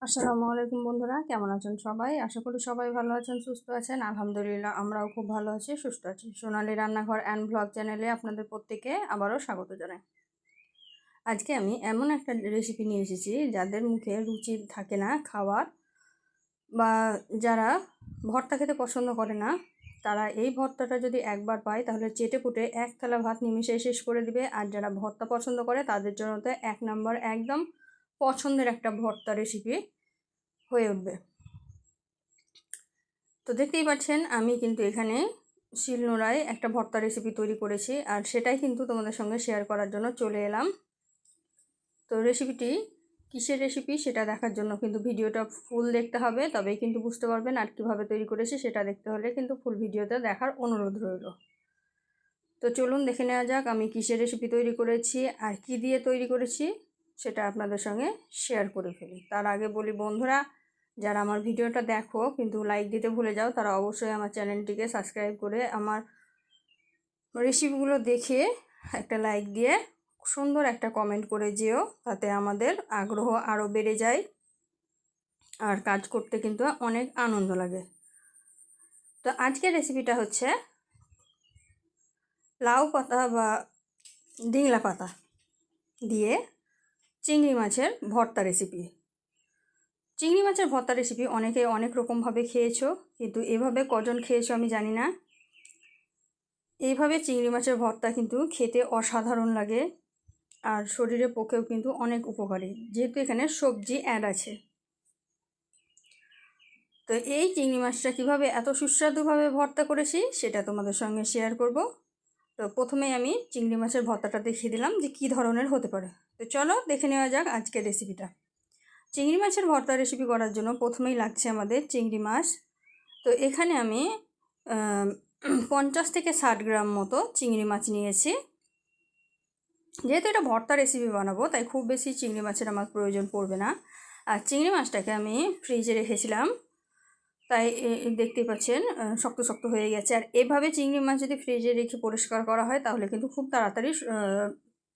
আসসালামু আলাইকুম বন্ধুরা, কেমন আছেন সবাই? আশা করি সবাই ভালো আছেন, সুস্থ আছেন। আলহামদুলিল্লাহ আমরাও খুব ভালো আছি, সুস্থ আছি। সোনালী রান্নাঘর অ্যান্ড ব্লগ চ্যানেলে আপনাদের প্রত্যেককে আবারও স্বাগত জানাই। আজকে আমি এমন একটা রেসিপি নিয়ে এসেছি যাদের মুখে রুচি থাকে না খাওয়ার, বা যারা ভর্তা খেতে পছন্দ করে না, তারা এই ভর্তাটা যদি একবার পায় তাহলে চেটেপুটে এক থালা ভাত নিমিষেই শেষ করে দিবে। আর যারা ভর্তা পছন্দ করে তাদের জন্য তো এক নম্বর একদম পছন্দের একটা ভর্তা রেসিপি হয়ে উঠবে। তো দেখতেই পাচ্ছেন আমি কিন্তু এখানে শিলনোড়ায় একটা ভর্তা রেসিপি তৈরি করেছি, আর সেটাই কিন্তু তোমাদের সঙ্গে শেয়ার করার জন্য চলে এলাম। তো রেসিপিটি কিসের রেসিপি সেটা দেখার জন্য কিন্তু ভিডিওটা ফুল দেখতে হবে, তবেই কিন্তু বুঝতে পারবেন। আর কীভাবে তৈরি করেছি সেটা দেখতে হলে কিন্তু ফুল ভিডিওটা দেখার অনুরোধ রইল। তো চলুন দেখে নেওয়া যাক আমি কিসের রেসিপি তৈরি করেছি আর কি দিয়ে তৈরি করেছি সেটা আপনাদের সঙ্গে শেয়ার করে ফেলি। তার আগে বলি বন্ধুরা, যারা আমার ভিডিওটা দেখো কিন্তু লাইক দিতে ভুলে যাও, তারা অবশ্যই আমার চ্যানেলটিকে সাবস্ক্রাইব করে আমার রেসিপিগুলো দেখে একটা লাইক দিয়ে সুন্দর একটা কমেন্ট করে যেও, তাতে আমাদের আগ্রহ আরও বেড়ে যায় আর কাজ করতে কিন্তু অনেক আনন্দ লাগে। তো আজকের রেসিপিটা হচ্ছে লাউ পাতা বা ডিংলা পাতা দিয়ে চিংড়ি মাছের ভর্তা রেসিপি। চিংড়ি মাছের ভর্তা রেসিপি অনেকে অনেক রকমভাবে খেয়েছো, কিন্তু এভাবে কজন খেয়েছো আমি জানি না। এইভাবে চিংড়ি মাছের ভর্তা কিন্তু খেতে অসাধারণ লাগে আর শরীরের পক্ষেও কিন্তু অনেক উপকারী, যেহেতু এখানে সবজি অ্যাড আছে। তো এই চিংড়ি মাছটা কীভাবে এত সুস্বাদুভাবে ভর্তা করেছি সেটা তোমাদের সঙ্গে শেয়ার করব। তো প্রথমেই আমি চিংড়ি মাছের ভর্তাটা দেখিয়ে দিলাম যে কী ধরনের হতে পারে। তো চলো দেখে নেওয়া যাক আজকের রেসিপিটা। চিংড়ি মাছের ভর্তা রেসিপি করার জন্য প্রথমেই লাগছে আমাদের চিংড়ি মাছ। তো এখানে আমি 50 থেকে 60 গ্রাম মতো চিংড়ি মাছ নিয়েছি। যেহেতু এটা ভর্তা রেসিপি বানাবো তাই খুব বেশি চিংড়ি মাছের আমার প্রয়োজন পড়বে না। আর চিংড়ি মাছটাকে আমি ফ্রিজে রেখেছিলাম, তাই দেখতেই পাচ্ছেন শক্ত শক্ত হয়ে গেছে। আর এভাবে চিংড়ি মাছ যদি ফ্রিজে রেখে পরিষ্কার করা হয় তাহলে কিন্তু খুব তাড়াতাড়ি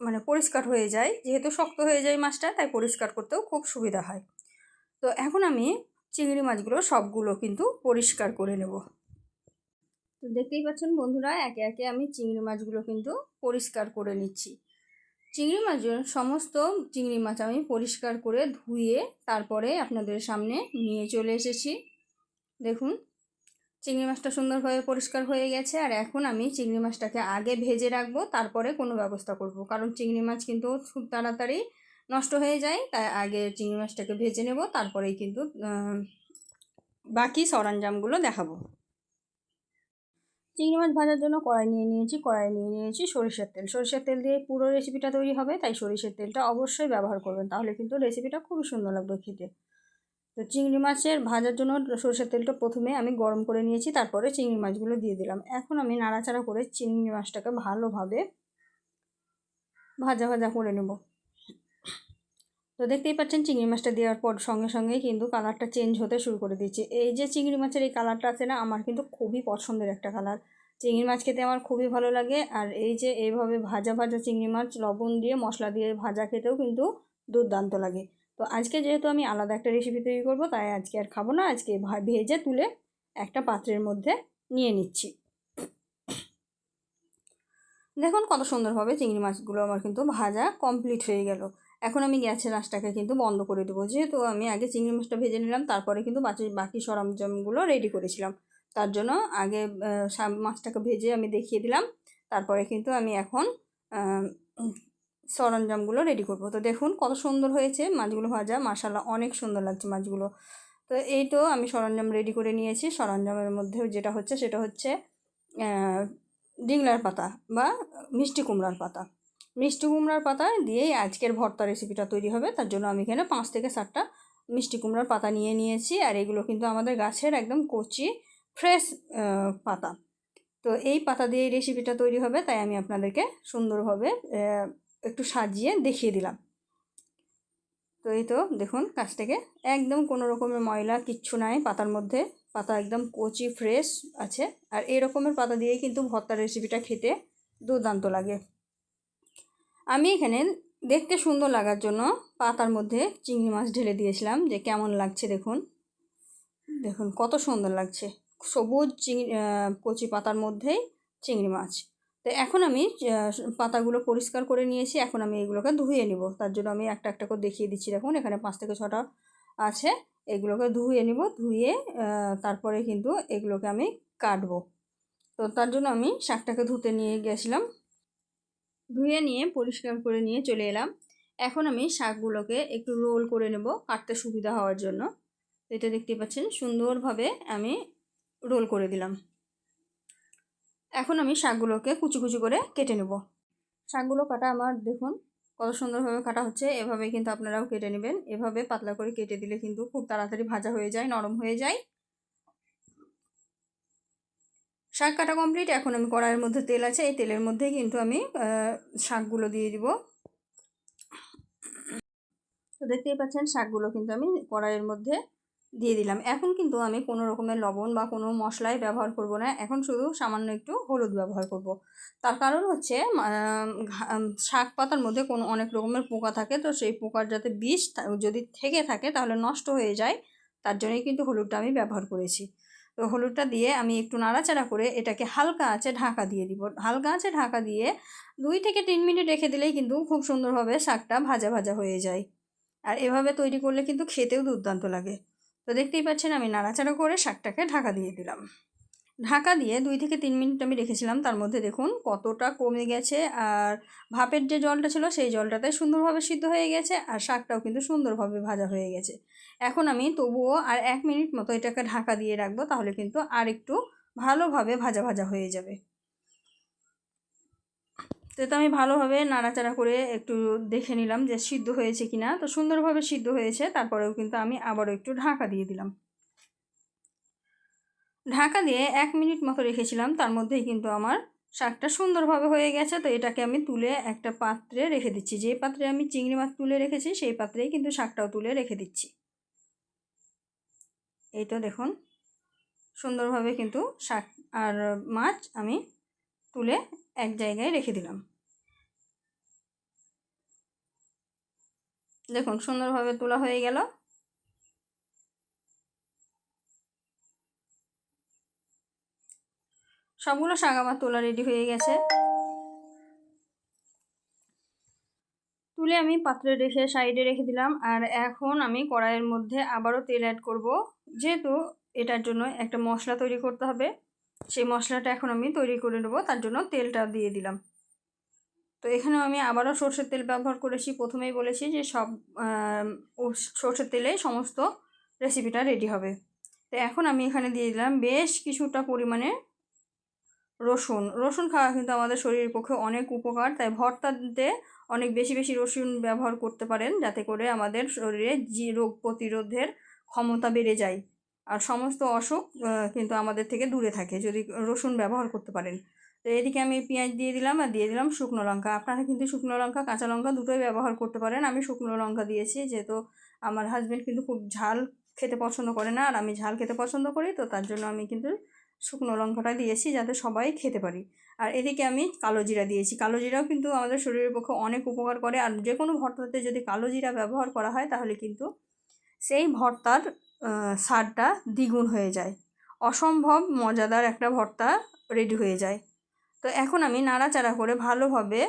মানে পরিষ্কার হয়ে যায়। যেহেতু শক্ত হয়ে যায় মাছটা, তাই পরিষ্কার করতেও খুব সুবিধা হয়। তো এখন আমি চিংড়ি মাছগুলো সবগুলো কিন্তু পরিষ্কার করে নেব। তো দেখতেই পাচ্ছেন বন্ধুরা, একে একে আমি চিংড়ি মাছগুলো কিন্তু পরিষ্কার করে নিচ্ছি। চিংড়ি মাছগুলো সমস্ত চিংড়ি মাছ আমি পরিষ্কার করে ধুয়ে তারপরে আপনাদের সামনে নিয়ে চলে এসেছি। দেখুন চিংড়ি মাছটা সুন্দরভাবে পরিষ্কার হয়ে গেছে। আর এখন আমি চিংড়ি মাছটাকে আগে ভেজে রাখবো, তারপরে কোনো ব্যবস্থা করব, কারণ চিংড়ি মাছ কিন্তু খুব তাড়াতাড়ি নষ্ট হয়ে যায়। তাই আগে চিংড়ি মাছটাকে ভেজে নেব, তারপরেই কিন্তু বাকি সরঞ্জামগুলো দেখাবো। চিংড়ি মাছ ভাজার জন্য কড়াই নিয়ে নিয়েছি সরিষার তেল। সরিষার তেল দিয়ে পুরো রেসিপিটা তৈরি হবে, তাই সরিষার তেলটা অবশ্যই ব্যবহার করবেন, তাহলে কিন্তু রেসিপিটা খুবই সুন্দর লাগবে খেতে। তো চিংড়ি মাছের ভাজার জন্য সরষের তেলটা প্রথমে আমি গরম করে নিয়েছি, তারপরে চিংড়ি মাছগুলো দিয়ে দিলাম। এখন আমি নাড়াচাড়া করে চিংড়ি মাছটাকে ভালোভাবে ভাজা ভাজা করে নেব। তো দেখতেই পাচ্ছেন চিংড়ি মাছটা দেওয়ার পর সঙ্গে সঙ্গেই কিন্তু কালারটা চেঞ্জ হতে শুরু করে দিচ্ছে। এই যে চিংড়ি মাছের এই কালারটা আছে না, আমার কিন্তু খুবই পছন্দের একটা কালার। চিংড়ি মাছ খেতে আমার খুবই ভালো লাগে। আর এই যে এইভাবে ভাজা ভাজা চিংড়ি মাছ লবণ দিয়ে মশলা দিয়ে ভাজা খেতেও কিন্তু দুর্দান্ত লাগে। তো আজকে যেহেতু আমি আলাদা একটা রেসিপি তৈরি করব, তাই আজকে আর খাবো না, আজকে ভেজে তুলে একটা পাত্রের মধ্যে নিয়ে নিচ্ছি। দেখুন কত সুন্দরভাবে চিংড়ি মাছগুলো আমার কিন্তু ভাজা কমপ্লিট হয়ে গেল। এখন আমি গ্যাসের আঁচটাকে কিন্তু বন্ধ করে দেবো, যেহেতু আমি আগে চিংড়ি মাছটা ভেজে নিলাম, তারপরে কিন্তু বাকি সরঞ্জামগুলো রেডি করেছিলাম। তার জন্য আগে মাছটাকে ভেজে আমি দেখিয়ে দিলাম, তারপরে কিন্তু আমি এখন সরঞ্জামগুলো রেডি করব। তো দেখুন কত সুন্দর হয়েছে মাছগুলো ভাজা, মাশাআল্লাহ অনেক সুন্দর লাগছে মাছগুলো। তো এই তো আমি সরঞ্জাম রেডি করে নিয়েছি। সরঞ্জামের মধ্যে যেটা হচ্ছে সেটা হচ্ছে ডিংলার পাতা বা মিষ্টি কুমড়ার পাতা। মিষ্টি কুমড়ার পাতা দিয়েই আজকের ভর্তা রেসিপিটা তৈরি হবে। তার জন্য আমি এখানে 5 থেকে 7টা মিষ্টি কুমড়ার পাতা নিয়ে নিয়েছি। আর এগুলো কিন্তু আমাদের গাছের একদম কচি ফ্রেশ পাতা। তো এই পাতা দিয়ে রেসিপিটা তৈরি হবে, তাই আমি আপনাদেরকে সুন্দরভাবে একটু সাজিয়ে দেখিয়ে দিলাম। তো এই তো দেখুন কাছ থেকে একদম কোনো রকমের ময়লা কিচ্ছু নাই পাতার মধ্যে, পাতা একদম কচি ফ্রেশ আছে। আর এই রকমের পাতা দিয়েই কিন্তু ভর্তার রেসিপিটা খেতে দুর্দান্ত লাগে। আমি এখানে দেখতে সুন্দর লাগার জন্য পাতার মধ্যে চিংড়ি মাছ ঢেলে দিয়েছিলাম, যে কেমন লাগছে দেখুন। দেখুন কত সুন্দর লাগছে, সবুজ কচি পাতার মধ্যেই চিংড়ি মাছ। তো এখন আমি পাতাগুলো পরিষ্কার করে নিয়েছি, এখন আমি এগুলোকে ধুয়ে নিব। তার জন্য আমি একটা একটা করে দেখিয়ে দিচ্ছি। দেখুন এখানে 5 থেকে 6টা আছে, এগুলোকে ধুয়ে নিব। ধুয়ে তারপরে কিন্তু এগুলোকে আমি কাটবো। তো তার জন্য আমি শাকটাকে ধুতে নিয়ে গেছিলাম, ধুয়ে নিয়ে পরিষ্কার করে নিয়ে চলে এলাম। এখন আমি শাকগুলোকে একটু রোল করে নেব কাটতে সুবিধা হওয়ার জন্য। এটা দেখতে পাচ্ছেন সুন্দরভাবে আমি রোল করে দিলাম। এখন আমি শাকগুলোকে কুচি কুচি করে কেটে নেব। শাকগুলো কাটা আমার দেখুন কত সুন্দরভাবে কাটা হচ্ছে। এভাবে কিন্তু আপনারাও কেটে নেবেন। এভাবে পাতলা করে কেটে দিলে কিন্তু খুব তাড়াতাড়ি ভাজা হয়ে যায়, নরম হয়ে যায়। শাক কাটা কমপ্লিট। এখন আমি কড়াইয়ের মধ্যে তেল আছে, এই তেলের মধ্যেই কিন্তু আমি শাকগুলো দিয়ে দিব। তো দেখতেই পাচ্ছেন শাকগুলো কিন্তু আমি কড়াইয়ের মধ্যে দিয়ে দিলাম। এখন কিন্তু আমি কোনো রকমের লবণ বা কোনো মশলাই ব্যবহার করব না, এখন শুধু সামান্য একটু হলুদ ব্যবহার করব। তার কারণ হচ্ছে শাক পাতার মধ্যে অনেক রকমের পোকা থাকে, তো সেই পোকার যাতে বিষ যদি থেকে থাকে তাহলে নষ্ট হয়ে যায়, তার জন্যই কিন্তু হলুদটা আমি ব্যবহার করেছি। তো হলুদটা দিয়ে আমি একটু নাড়াচাড়া করে এটাকে হালকা আঁচে ঢাকা দিয়ে দিব। হালকা আঁচে ঢাকা দিয়ে 2 থেকে 3 মিনিট রেখে দিলেই কিন্তু খুব সুন্দরভাবে শাকটা ভাজা ভাজা হয়ে যায়। আর এভাবে তৈরি করলে কিন্তু খেতেও দুর্দান্ত লাগে। তো দেখতেই পাচ্ছেন আমি নাড়াচাড়া করে শাকটাকে ঢাকা দিয়ে দিলাম। ঢাকা দিয়ে 2 থেকে 3 মিনিট আমি রেখেছিলাম, তার মধ্যে দেখুন কতটা কমে গেছে। আর ভাপের যে জলটা ছিল সেই জলটাতে সুন্দরভাবে সিদ্ধ হয়ে গেছে, আর শাকটাও কিন্তু সুন্দরভাবে ভাজা হয়ে গেছে। এখন আমি তবুও আর 1 মিনিট মতো এটাকে ঢাকা দিয়ে রাখবো, তাহলে কিন্তু আর একটু ভালোভাবে ভাজা ভাজা হয়ে যাবে। তো এটা আমি ভালোভাবে নাড়াচাড়া করে একটু দেখে নিলাম যে সিদ্ধ হয়েছে কিনা। তো সুন্দরভাবে সিদ্ধ হয়েছে, তারপরেও কিন্তু আমি আবারও একটু ঢাকা দিয়ে দিলাম। ঢাকা দিয়ে 1 মিনিট মতো রেখেছিলাম, তার মধ্যেই কিন্তু আমার শাকটা সুন্দরভাবে হয়ে গেছে। তো এটাকে আমি তুলে একটা পাত্রে রেখে দিচ্ছি। যে পাত্রে আমি চিংড়ি মাছ তুলে রেখেছি সেই পাত্রেই কিন্তু শাকটাও তুলে রেখে দিচ্ছি। এই তো দেখুন সুন্দরভাবে কিন্তু শাক আর মাছ আমি তুলে এক জায়গায় রেখে দিলাম। দেখুন সুন্দরভাবে তোলা হয়ে গেল। সবগুলো শাক আমার তোলা রেডি হয়ে গেছে। তুলে আমি পাত্রে রেখে সাইডে রেখে দিলাম। আর এখন আমি কড়াইয়ের মধ্যে আবারও তেল অ্যাড করব, যেহেতু এটার জন্য একটা মশলা তৈরি করতে হবে। সেই মশলাটা এখন আমি তৈরি করে নেব, তার জন্য তেলটা দিয়ে দিলাম। তো এখানেও আমি আবারও সরষের তেল ব্যবহার করেছি। প্রথমেই বলেছি যে সব সরষের তেলে সমস্ত রেসিপিটা রেডি হবে। তো এখন আমি এখানে দিয়ে দিলাম বেশ কিছুটা পরিমাণে রসুন। রসুন খাওয়া কিন্তু আমাদের শরীরের পক্ষে অনেক উপকার, তাই ভর্তাতে অনেক বেশি বেশি রসুন ব্যবহার করতে পারেন, যাতে করে আমাদের শরীরে যে রোগ প্রতিরোধের ক্ষমতা বেড়ে যায় আর সমস্ত অসুখ কিন্তু আমাদের থেকে দূরে থাকে যদি রসুন ব্যবহার করতে পারেন। তো এদিকে আমি পেঁয়াজ দিয়ে দিলাম আর দিয়ে দিলাম শুকনো লঙ্কা। আপনারা কিন্তু শুকনো লঙ্কা কাঁচা লঙ্কা দুটোই ব্যবহার করতে পারেন। আমি শুকনো লঙ্কা দিয়েছি, যেহেতু আমার হাজব্যান্ড কিন্তু খুব ঝাল খেতে পছন্দ করে না, আর আমি ঝাল খেতে পছন্দ করি, তো তার জন্য আমি কিন্তু শুকনো লঙ্কাটা দিয়েছি যাতে সবাই খেতে পারি। আর এদিকে আমি কালো জিরা দিয়েছি। কালো জিরাও কিন্তু আমাদের শরীরের পক্ষে অনেক উপকার করে, আর যে কোনো ভর্তাতে যদি কালো জিরা ব্যবহার করা হয় তাহলে কিন্তু সেই ভর্তার স্বাদটা দ্বিগুণ হয়ে যায়, অসম্ভব মজাদার একটা ভর্তা রেডি হয়ে যায়। তো এখন আমি নাড়াচাড়া করে ভালোভাবে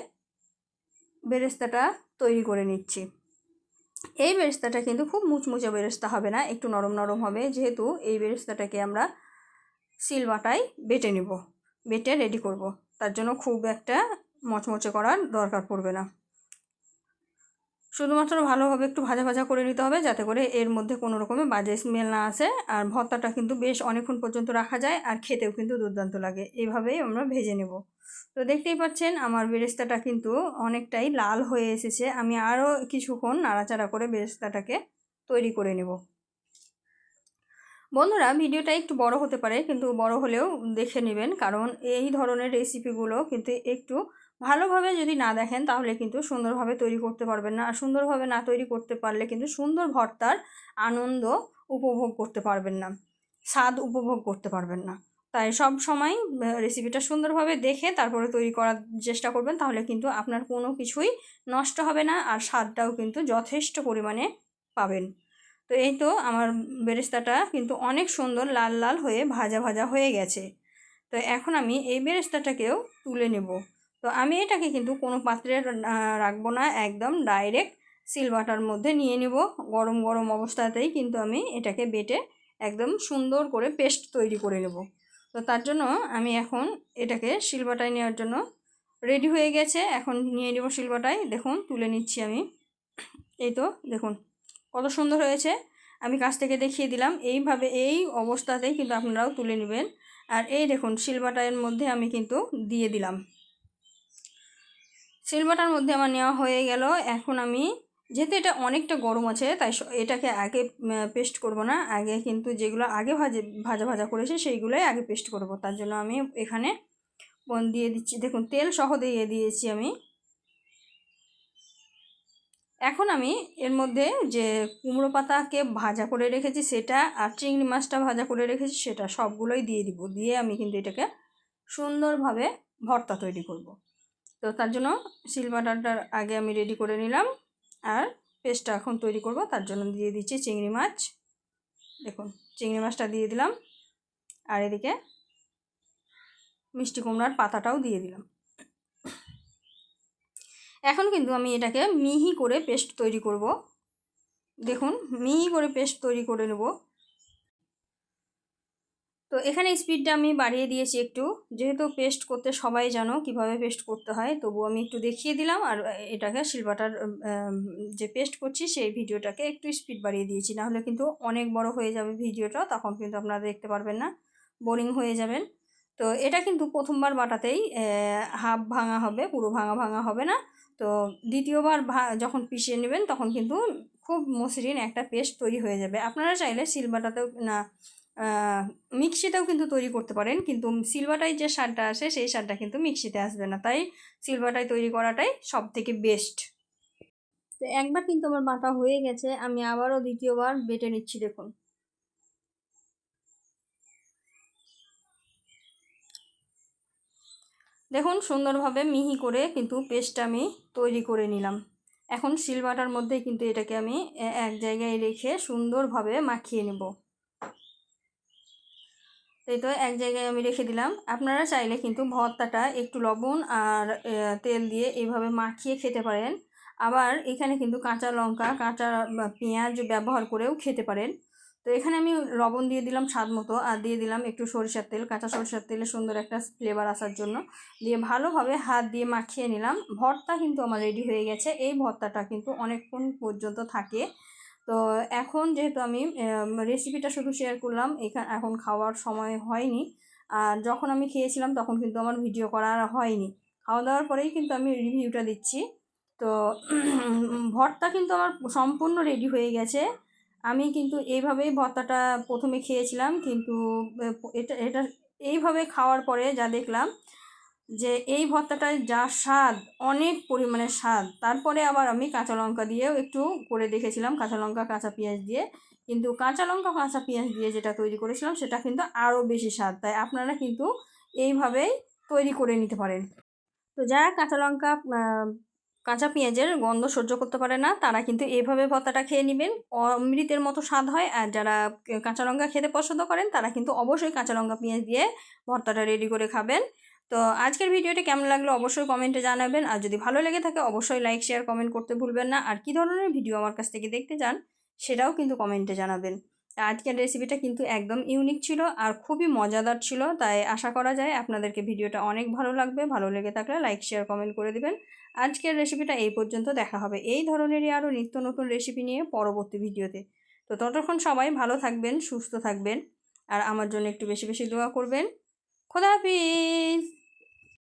বেরেস্তাটা তৈরি করে নিচ্ছি। এই বেরেস্তাটা কিন্তু খুব মুচমুচে বেরেস্তা হবে না, একটু নরম নরম হবে, যেহেতু এই বেরেস্তাটাকে আমরা শিলবাটায় বেটে নিব, বেটে রেডি করব। তার জন্য খুব একটা মচমচে করার দরকার পড়বে না, শুধুমাত্র ভালোভাবে একটু ভাজা ভাজা করে নিতে হবে, যাতে করে এর মধ্যে কোনো রকমের বাজে স্মেল না আসে। আর ভর্তাটা কিন্তু বেশ অনেকক্ষণ পর্যন্ত রাখা যায়, আর খেতেও কিন্তু দুর্দান্ত লাগে। এইভাবেই আমরা ভেজে নেব। তো দেখতেই পাচ্ছেন আমার বেরেস্তাটা কিন্তু অনেকটাই লাল হয়ে এসেছে। আমি আরও কিছুক্ষণ নাড়াচাড়া করে বেরেস্তাটাকে তৈরি করে নেব। বন্ধুরা, ভিডিওটা একটু বড় হতে পারে, কিন্তু বড় হলেও দেখে নেবেন, কারণ এই ধরনের রেসিপিগুলো কিন্তু একটু ভালোভাবে যদি না দেখেন তাহলে কিন্তু সুন্দরভাবে তৈরি করতে পারবেন না। আর সুন্দরভাবে না তৈরি করতে পারলে কিন্তু সুন্দর ভর্তার আনন্দ উপভোগ করতে পারবেন না, স্বাদ উপভোগ করতে পারবেন না। তাই সব সময় রেসিপিটা সুন্দরভাবে দেখে তারপরে তৈরি করার চেষ্টা করবেন, তাহলে কিন্তু আপনার কোনো কিছুই নষ্ট হবে না আর স্বাদটাও কিন্তু যথেষ্ট পরিমাণে পাবেন। তো এই তো আমার বেরেস্তাটা কিন্তু অনেক সুন্দর লাল লাল হয়ে ভাজা ভাজা হয়ে গেছে। তো এখন আমি এই বেরেস্তাটাকেও তুলে নেব। তো আমি এটাকে কিন্তু কোনো পাত্রে রাখবো না, একদম ডাইরেক্ট সিলবাটার মধ্যে নিয়ে নেব। গরম গরম অবস্থাতেই কিন্তু আমি এটাকে বেটে একদম সুন্দর করে পেস্ট তৈরি করে নেব। তো তার জন্য আমি এখন এটাকে শিলবাটায় নেওয়ার জন্য রেডি হয়ে গেছে। এখন নিয়ে নেব শিলবাটায়, দেখুন তুলে নিচ্ছি আমি। এই তো দেখুন কত সুন্দর হয়েছে, আমি কাছ থেকে দেখিয়ে দিলাম। এইভাবে এই অবস্থাতেই কিন্তু আপনারাও তুলে নেবেন। আর এই দেখুন শিলবাটার মধ্যে আমি কিন্তু দিয়ে দিলাম। শিলবাটার মধ্যে আমার নেওয়া হয়ে গেল। এখন আমি যেহেতু এটা অনেকটা গরম আছে তাই এটাকে আগে পেস্ট করব না, আগে কিন্তু যেগুলো আগে ভাজা ভাজা করেছি সেইগুলোই আগে পেস্ট করব। তার জন্য আমি এখানে দিয়ে দিচ্ছি, দেখুন তেল সহ দিয়ে দিয়েছি আমি। এখন আমি এর মধ্যে যে কুমড়ো পাতাকে ভাজা করে রেখেছি সেটা আর চিংড়ি মাছটা ভাজা করে রেখেছি সেটা সবগুলোই দিয়ে দিব। দিয়ে আমি কিন্তু এটাকে সুন্দরভাবে ভর্তা তৈরি করব। তো তার জন্য শিলবাটারটার আগে আমি রেডি করে নিলাম আর পেস্টটা এখন তৈরি করব। তার জন্য দিয়ে দিচ্ছি চিংড়ি মাছ, দেখুন চিংড়ি মাছটা দিয়ে দিলাম আর এদিকে মিষ্টি কুমড়ার পাতাটাও দিয়ে দিলাম। এখন কিন্তু আমি এটাকে মিহি করে পেস্ট তৈরি করব। দেখুন মিহি করে পেস্ট তৈরি করে নেব। তো এখানে স্পিডটা আমি বাড়িয়ে দিয়েছি একটু, যেহেতু পেস্ট করতে সবাই জানো কিভাবে পেস্ট করতে হয়, তবু আমি একটু দেখিয়ে দিলাম। আর এটাকে শিলবাটার যে পেস্ট করছি সেই ভিডিওটাকে একটু স্পিড বাড়িয়ে দিয়েছি, নাহলে কিন্তু অনেক বড় হয়ে যাবে ভিডিওটা, তখন কিন্তু আপনারা দেখতে পারবেন না, বোরিং হয়ে যাবেন। তো এটা কিন্তু প্রথমবার বাটাতেই হাফ ভাঙা হবে, পুরো ভাঙা ভাঙা হবে না। তো দ্বিতীয়বার যখন পিষে নেবেন তখন কিন্তু খুব মসৃণ একটা পেস্ট তৈরি হয়ে যাবে। আপনারা চাইলে শিলবাটাতেও না মিক্সিতেও কিন্তু তৈরি করতে পারেন, কিন্তু সিলবাটায় যে স্বাদটা আসে সেই স্বাদটা কিন্তু মিক্সিতে আসবে না, তাই সিলবাটায় তৈরি করাটাই সব থেকে বেস্ট। তো একবার কিন্তু আমার বাটা হয়ে গেছে, আমি আবারও দ্বিতীয়বার বেটে নিচ্ছি। দেখুন দেখুন সুন্দরভাবে মিহি করে কিন্তু পেস্টটা আমি তৈরি করে নিলাম। এখন শিলবাটার মধ্যে কিন্তু এটাকে আমি এক জায়গায় রেখে সুন্দরভাবে মাখিয়ে নেব। এই তো এক জায়গায় আমি রেখে দিলাম। আপনারা চাইলে কিন্তু ভর্তাটা একটু লবণ আর তেল দিয়ে এইভাবে মাখিয়ে খেতে পারেন। আবার এখানে কিন্তু কাঁচা লঙ্কা, কাঁচা পেঁয়াজ ব্যবহার করেও খেতে পারেন। তো এখানে আমি লবণ দিয়ে দিলাম স্বাদ মতো, আর দিয়ে দিলাম একটু সরিষার তেল, কাঁচা সরিষার তেলে সুন্দর একটা ফ্লেভার আসার জন্য। দিয়ে ভালোভাবে হাত দিয়ে মাখিয়ে নিলাম। ভর্তা কিন্তু আমার রেডি হয়ে গেছে। এই ভর্তাটা কিন্তু অনেকক্ষণ পর্যন্ত থাকে। তো এখন যেহেতু আমি রেসিপিটা শুধু শেয়ার করলাম, এখন খাওয়ার সময় হয়নি। আর যখন আমি খেয়েছিলাম তখন কিন্তু আমার ভিডিও করা আর হয়নি। খাওয়া দাওয়ার পরেই কিন্তু আমি রিভিউটা দিচ্ছি। তো ভর্তা কিন্তু আমার সম্পূর্ণ রেডি হয়ে গেছে। আমি কিন্তু এইভাবেই ভর্তাটা প্রথমে খেয়েছিলাম, কিন্তু এটা এটা এইভাবে খাওয়ার পরে যা দেখলাম যে এই ভর্তাটায় যা স্বাদ, অনেক পরিমাণে স্বাদ। তারপরে আবার আমি কাঁচা লঙ্কা দিয়েও একটু করে দেখেছিলাম, কাঁচা লঙ্কা কাঁচা পেঁয়াজ দিয়ে, কিন্তু কাঁচা লঙ্কা কাঁচা পেঁয়াজ দিয়ে যেটা তৈরি করেছিলাম সেটা কিন্তু আরও বেশি স্বাদ। তাই আপনারা কিন্তু এইভাবেই তৈরি করে নিতে পারেন। তো যারা কাঁচা লঙ্কা কাঁচা পেঁয়াজের গন্ধ সহ্য করতে পারে না তারা কিন্তু এইভাবে ভর্তাটা খেয়ে নেবেন, অমৃতের মতো স্বাদ হয়। আর যারা কাঁচা লঙ্কা খেতে পছন্দ করেন তারা কিন্তু অবশ্যই কাঁচা লঙ্কা পেঁয়াজ দিয়ে ভর্তাটা রেডি করে খাবেন। তো আজকের ভিডিওটি কেমন লাগলো অবশ্যই কমেন্টে জানাবেন, আর যদি ভালো লেগে থাকে অবশ্যই লাইক শেয়ার কমেন্ট করতে ভুলবেন না। আর কী ধরনের ভিডিও আমার কাছ থেকে দেখতে চান সেটাও কিন্তু কমেন্টে জানাবেন। আজকের রেসিপিটা কিন্তু একদম ইউনিক ছিল আর খুবই মজাদার ছিল, তাই আশা করা যায় আপনাদেরকে ভিডিওটা অনেক ভালো লাগবে। ভালো লেগে থাকলে লাইক শেয়ার কমেন্ট করে দেবেন। আজকের রেসিপিটা এই পর্যন্ত, দেখা হবে এই ধরনেরই আরও নিত্য নতুন রেসিপি নিয়ে পরবর্তী ভিডিওতে। তো ততক্ষণ সবাই ভালো থাকবেন, সুস্থ থাকবেন, আর আমার জন্য একটু বেশি বেশি দোয়া করবেন। খোদা হাফিজ।